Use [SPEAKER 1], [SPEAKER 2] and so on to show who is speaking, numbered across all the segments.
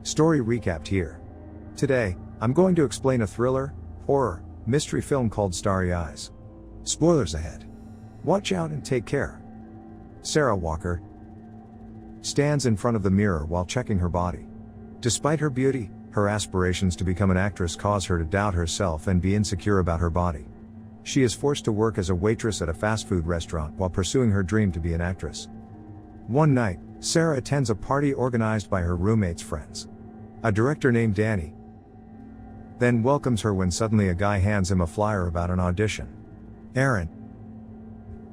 [SPEAKER 1] Story recapped here. Today, I'm going to explain a thriller, horror, mystery film called Starry Eyes. Spoilers ahead. Watch out and take care. Sarah Walker stands in front of the mirror while checking her body. Despite her beauty, her aspirations to become an actress cause her to doubt herself and be insecure about her body. She is forced to work as a waitress at a fast food restaurant while pursuing her dream to be an actress. One night, Sarah attends a party organized by her roommate's friends. A director named Danny then welcomes her when suddenly a guy hands him a flyer about an audition. Aaron,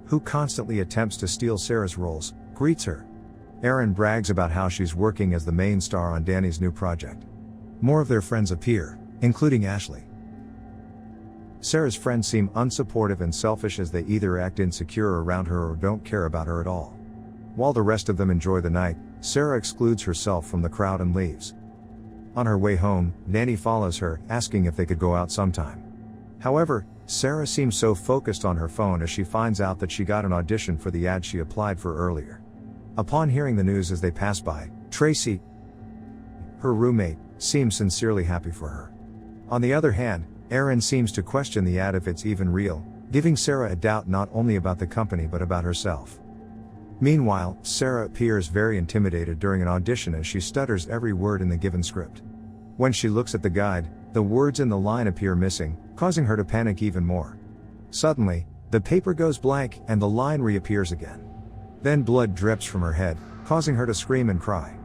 [SPEAKER 1] who constantly attempts to steal Sarah's roles, greets her. Aaron brags about how she's working as the main star on Danny's new project. More of their friends appear, including Ashley. Sarah's friends seem unsupportive and selfish as they either act insecure around her or don't care about her at all. While the rest of them enjoy the night, Sarah excludes herself from the crowd and leaves. On her way home, Danny follows her, asking if they could go out sometime. However, Sarah seems so focused on her phone as she finds out that she got an audition for the ad she applied for earlier. Upon hearing the news as they pass by, Tracy, her roommate, seems sincerely happy for her. On the other hand, Aaron seems to question the ad if it's even real, giving Sarah a doubt not only about the company but about herself. Meanwhile, Sarah appears very intimidated during an audition as she stutters every word in the given script. When she looks at the guide, the words in the line appear missing, causing her to panic even more. Suddenly, the paper goes blank and the line reappears again. Then blood drips from her head, causing her to scream and cry.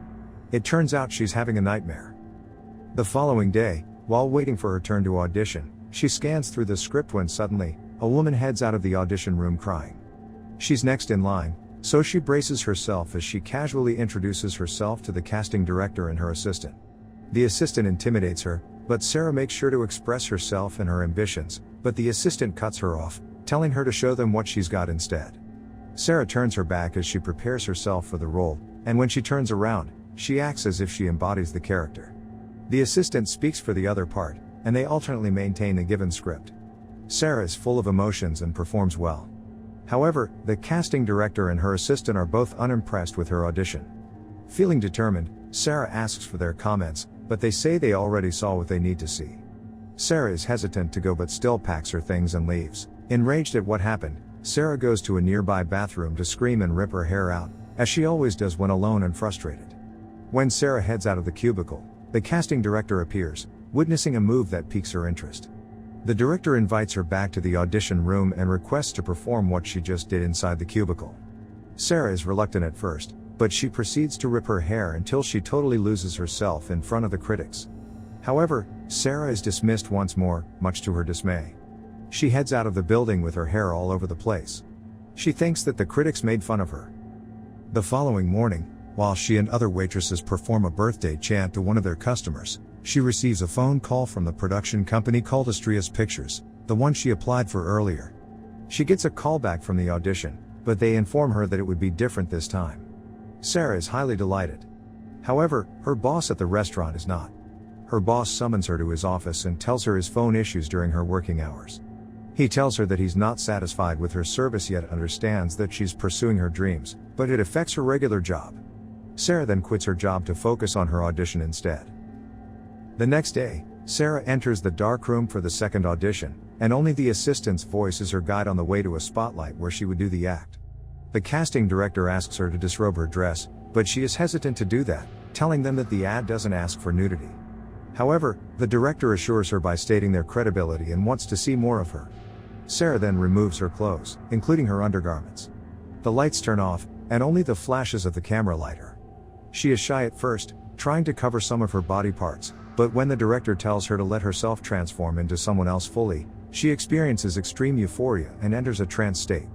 [SPEAKER 1] It turns out she's having a nightmare. The following day, while waiting for her turn to audition, she scans through the script when suddenly, a woman heads out of the audition room crying. She's next in line, so she braces herself as she casually introduces herself to the casting director and her assistant. The assistant intimidates her, but Sarah makes sure to express herself and her ambitions, but the assistant cuts her off, telling her to show them what she's got instead. Sarah turns her back as she prepares herself for the role, and when she turns around, she acts as if she embodies the character. The assistant speaks for the other part, and they alternately maintain the given script. Sarah is full of emotions and performs well. However, the casting director and her assistant are both unimpressed with her audition. Feeling determined, Sarah asks for their comments, but they say they already saw what they need to see. Sarah is hesitant to go but still packs her things and leaves. Enraged at what happened, Sarah goes to a nearby bathroom to scream and rip her hair out, as she always does when alone and frustrated. When Sarah heads out of the cubicle, the casting director appears, witnessing a move that piques her interest. The director invites her back to the audition room and requests to perform what she just did inside the cubicle. Sarah is reluctant at first, but she proceeds to rip her hair until she totally loses herself in front of the critics. However, Sarah is dismissed once more, much to her dismay. She heads out of the building with her hair all over the place. She thinks that the critics made fun of her. The following morning, while she and other waitresses perform a birthday chant to one of their customers, she receives a phone call from the production company called Astrias Pictures, the one she applied for earlier. She gets a call back from the audition, but they inform her that it would be different this time. Sarah is highly delighted. However, her boss at the restaurant is not. Her boss summons her to his office and tells her his phone issues during her working hours. He tells her that he's not satisfied with her service yet understands that she's pursuing her dreams, but it affects her regular job. Sarah then quits her job to focus on her audition instead. The next day, Sarah enters the dark room for the second audition, and only the assistant's voice is her guide on the way to a spotlight where she would do the act. The casting director asks her to disrobe her dress, but she is hesitant to do that, telling them that the ad doesn't ask for nudity. However, the director assures her by stating their credibility and wants to see more of her. Sarah then removes her clothes, including her undergarments. The lights turn off, and only the flashes of the camera light her. She is shy at first, trying to cover some of her body parts, but when the director tells her to let herself transform into someone else fully, she experiences extreme euphoria and enters a trance state.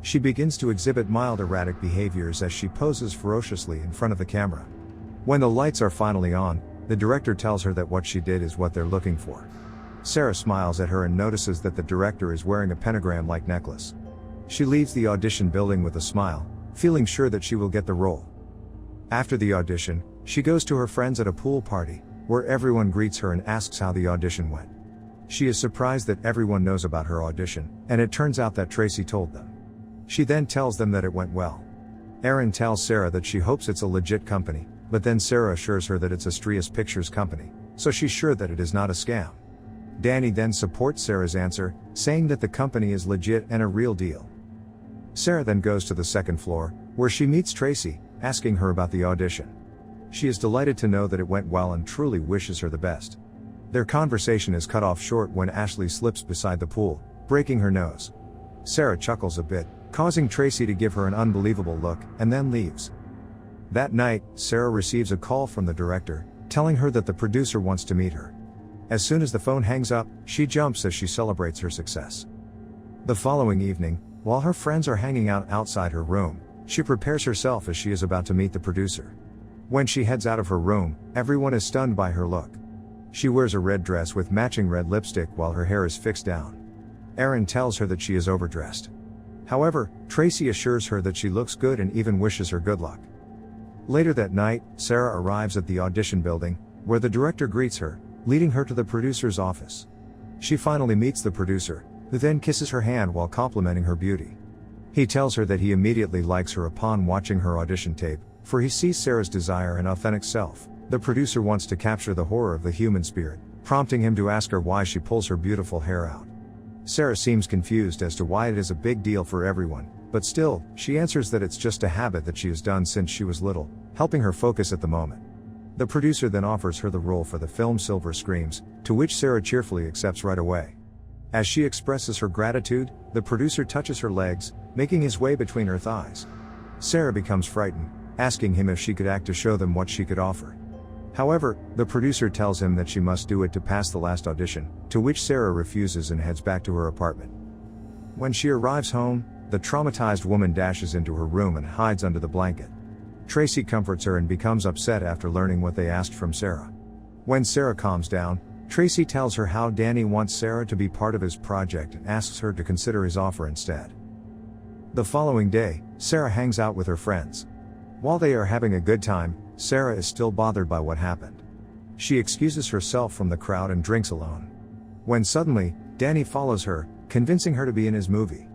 [SPEAKER 1] She begins to exhibit mild erratic behaviors as she poses ferociously in front of the camera. When the lights are finally on, the director tells her that what she did is what they're looking for. Sarah smiles at her and notices that the director is wearing a pentagram-like necklace. She leaves the audition building with a smile, feeling sure that she will get the role. After the audition, she goes to her friends at a pool party, where everyone greets her and asks how the audition went. She is surprised that everyone knows about her audition, and it turns out that Tracy told them. She then tells them that it went well. Aaron tells Sarah that she hopes it's a legit company, but then Sarah assures her that it's Astrius Pictures Company, so she's sure that it is not a scam. Danny then supports Sarah's answer, saying that the company is legit and a real deal. Sarah then goes to the second floor, where she meets Tracy, asking her about the audition. She is delighted to know that it went well and truly wishes her the best. Their conversation is cut off short when Ashley slips beside the pool, breaking her nose. Sarah chuckles a bit, causing Tracy to give her an unbelievable look, and then leaves. That night, Sarah receives a call from the director, telling her that the producer wants to meet her. As soon as the phone hangs up, she jumps as she celebrates her success. The following evening, while her friends are hanging out outside her room, she prepares herself as she is about to meet the producer. When she heads out of her room, everyone is stunned by her look. She wears a red dress with matching red lipstick while her hair is fixed down. Erin tells her that she is overdressed. However, Tracy assures her that she looks good and even wishes her good luck. Later that night, Sarah arrives at the audition building, where the director greets her, leading her to the producer's office. She finally meets the producer, who then kisses her hand while complimenting her beauty. He tells her that he immediately likes her upon watching her audition tape, for he sees Sarah's desire and authentic self. The producer wants to capture the horror of the human spirit, prompting him to ask her why she pulls her beautiful hair out. Sarah seems confused as to why it is a big deal for everyone, but still, she answers that it's just a habit that she has done since she was little, helping her focus at the moment. The producer then offers her the role for the film Silver Screams, to which Sarah cheerfully accepts right away. As she expresses her gratitude, the producer touches her legs, making his way between her thighs. Sarah becomes frightened, asking him if she could act to show them what she could offer. However, the producer tells him that she must do it to pass the last audition, to which Sarah refuses and heads back to her apartment. When she arrives home, the traumatized woman dashes into her room and hides under the blanket. Tracy comforts her and becomes upset after learning what they asked from Sarah. When Sarah calms down, Tracy tells her how Danny wants Sarah to be part of his project and asks her to consider his offer instead. The following day, Sarah hangs out with her friends. While they are having a good time, Sarah is still bothered by what happened. She excuses herself from the crowd and drinks alone. When suddenly, Danny follows her, convincing her to be in his movie.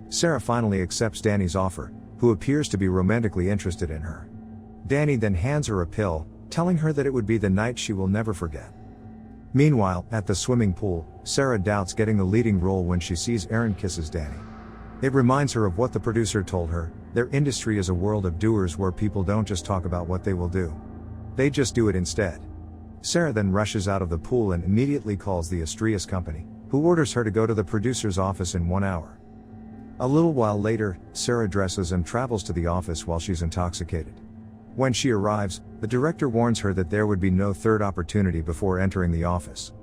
[SPEAKER 1] Sarah finally accepts Danny's offer, who appears to be romantically interested in her. Danny then hands her a pill, telling her that it would be the night she will never forget. Meanwhile, at the swimming pool, Sarah doubts getting the leading role when she sees Erin kisses Danny. It reminds her of what the producer told her: their industry is a world of doers where people don't just talk about what they will do. They just do it instead. Sarah then rushes out of the pool and immediately calls the Astrius Company, who orders her to go to the producer's office in 1 hour. A little while later, Sarah dresses and travels to the office while she's intoxicated. When she arrives, the director warns her that there would be no third opportunity before entering the office.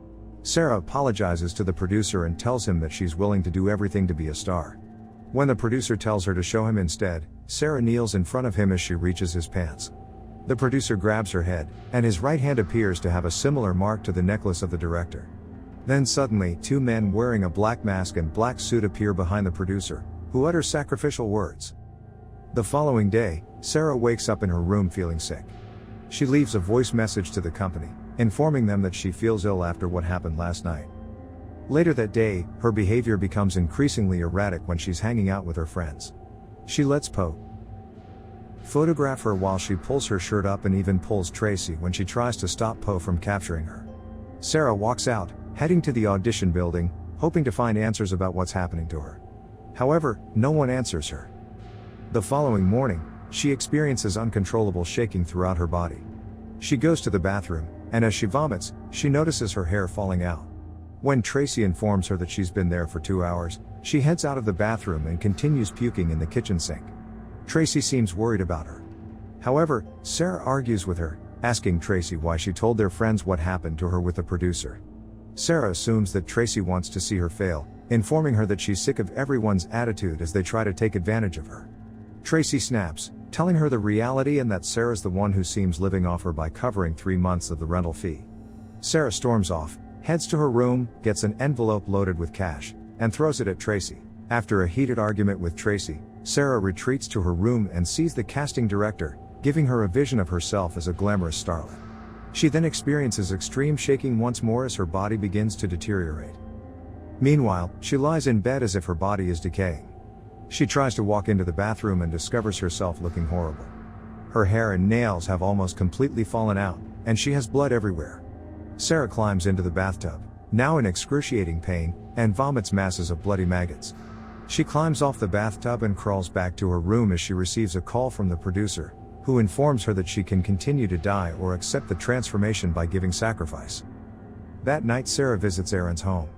[SPEAKER 1] Sarah apologizes to the producer and tells him that she's willing to do everything to be a star. When the producer tells her to show him instead, Sarah kneels in front of him as she reaches his pants. The producer grabs her head, and his right hand appears to have a similar mark to the necklace of the director. Then suddenly, two men wearing a black mask and black suit appear behind the producer, who utters sacrificial words. The following day, Sarah wakes up in her room feeling sick. She leaves a voice message to the company, informing them that she feels ill after what happened last night. Later that day, her behavior becomes increasingly erratic when she's hanging out with her friends. She lets Poe photograph her while she pulls her shirt up and even pulls Tracy when she tries to stop Poe from capturing her. Sarah walks out, heading to the audition building, hoping to find answers about what's happening to her. However, no one answers her. The following morning, she experiences uncontrollable shaking throughout her body. She goes to the bathroom, and as she vomits, she notices her hair falling out. When Tracy informs her that she's been there for 2 hours, she heads out of the bathroom and continues puking in the kitchen sink. Tracy seems worried about her. However, Sarah argues with her, asking Tracy why she told their friends what happened to her with the producer. Sarah assumes that Tracy wants to see her fail, informing her that she's sick of everyone's attitude as they try to take advantage of her. Tracy snaps, telling her the reality and that Sarah's the one who seems living off her by covering 3 months of the rental fee. Sarah storms off, heads to her room, gets an envelope loaded with cash, and throws it at Tracy. After a heated argument with Tracy, Sarah retreats to her room and sees the casting director, giving her a vision of herself as a glamorous starlet. She then experiences extreme shaking once more as her body begins to deteriorate. Meanwhile, she lies in bed as if her body is decaying. She tries to walk into the bathroom and discovers herself looking horrible. Her hair and nails have almost completely fallen out, and she has blood everywhere. Sarah climbs into the bathtub, now in excruciating pain, and vomits masses of bloody maggots. She climbs off the bathtub and crawls back to her room as she receives a call from the producer, who informs her that she can continue to die or accept the transformation by giving sacrifice. That night Sarah visits Aaron's home.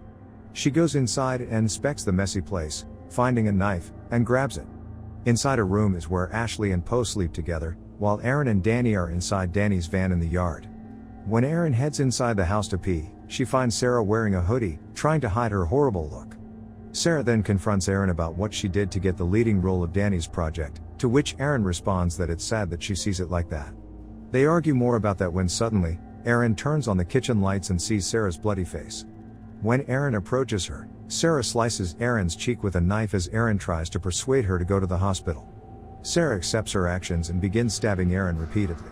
[SPEAKER 1] She goes inside and inspects the messy place, finding a knife, and grabs it. Inside a room is where Ashley and Poe sleep together, while Aaron and Danny are inside Danny's van in the yard. When Aaron heads inside the house to pee, she finds Sarah wearing a hoodie, trying to hide her horrible look. Sarah then confronts Aaron about what she did to get the leading role of Danny's project, to which Aaron responds that it's sad that she sees it like that. They argue more about that when suddenly, Aaron turns on the kitchen lights and sees Sarah's bloody face. When Aaron approaches her, Sarah slices Aaron's cheek with a knife as Aaron tries to persuade her to go to the hospital. Sarah accepts her actions and begins stabbing Aaron repeatedly.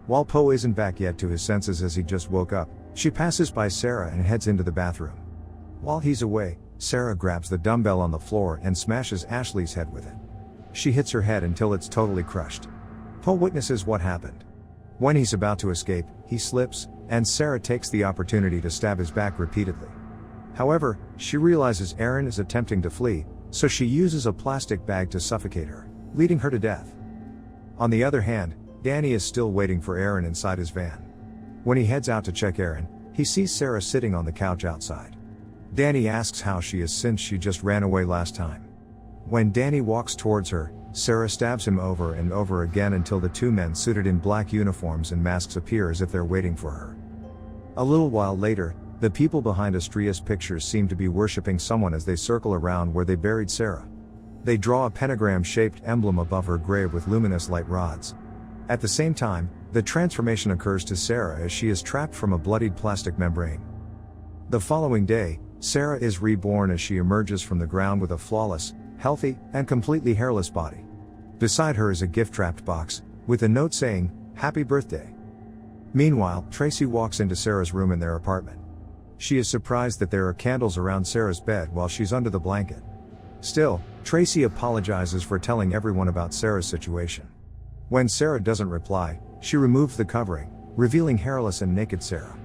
[SPEAKER 1] While Poe isn't back yet to his senses as he just woke up, she passes by Sarah and heads into the bathroom. While he's away, Sarah grabs the dumbbell on the floor and smashes Ashley's head with it. She hits her head until it's totally crushed. Poe witnesses what happened. When he's about to escape, he slips, and Sarah takes the opportunity to stab his back repeatedly. However, she realizes Aaron is attempting to flee, so she uses a plastic bag to suffocate her, leading her to death. On the other hand, Danny is still waiting for Aaron inside his van. When he heads out to check Aaron, he sees Sarah sitting on the couch outside. Danny asks how she is since she just ran away last time. When Danny walks towards her, Sarah stabs him over and over again until the two men suited in black uniforms and masks appear as if they're waiting for her. A little while later, the people behind Astria's pictures seem to be worshipping someone as they circle around where they buried Sarah. They draw a pentagram-shaped emblem above her grave with luminous light rods. At the same time, the transformation occurs to Sarah as she is trapped from a bloodied plastic membrane. The following day, Sarah is reborn as she emerges from the ground with a flawless, healthy, and completely hairless body. Beside her is a gift-wrapped box, with a note saying, "Happy birthday." Meanwhile, Tracy walks into Sarah's room in their apartment. She is surprised that there are candles around Sarah's bed while she's under the blanket. Still, Tracy apologizes for telling everyone about Sarah's situation. When Sarah doesn't reply, she removes the covering, revealing hairless and naked Sarah.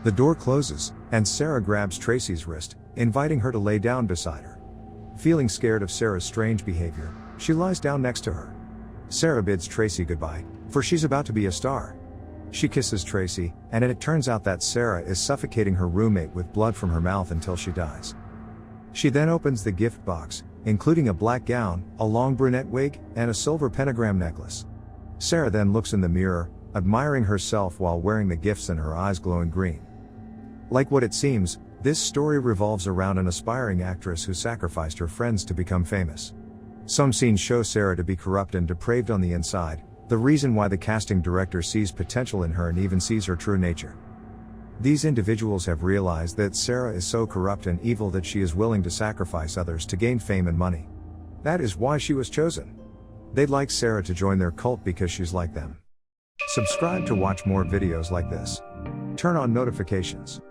[SPEAKER 1] The door closes, and Sarah grabs Tracy's wrist, inviting her to lay down beside her. Feeling scared of Sarah's strange behavior, she lies down next to her. Sarah bids Tracy goodbye, for she's about to be a star. She kisses Tracy, and it turns out that Sarah is suffocating her roommate with blood from her mouth until she dies. She then opens the gift box, including a black gown, a long brunette wig, and a silver pentagram necklace. Sarah then looks in the mirror, admiring herself while wearing the gifts and her eyes glowing green. Like what it seems, this story revolves around an aspiring actress who sacrificed her friends to become famous. Some scenes show Sarah to be corrupt and depraved on the inside, the reason why the casting director sees potential in her and even sees her true nature. These individuals have realized that Sarah is so corrupt and evil that she is willing to sacrifice others to gain fame and money. That is why she was chosen. They'd like Sarah to join their cult because she's like them. Subscribe to watch more videos like this. Turn on notifications.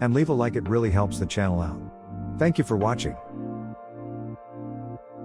[SPEAKER 1] And leave a like, it really helps the channel out. Thank you for watching.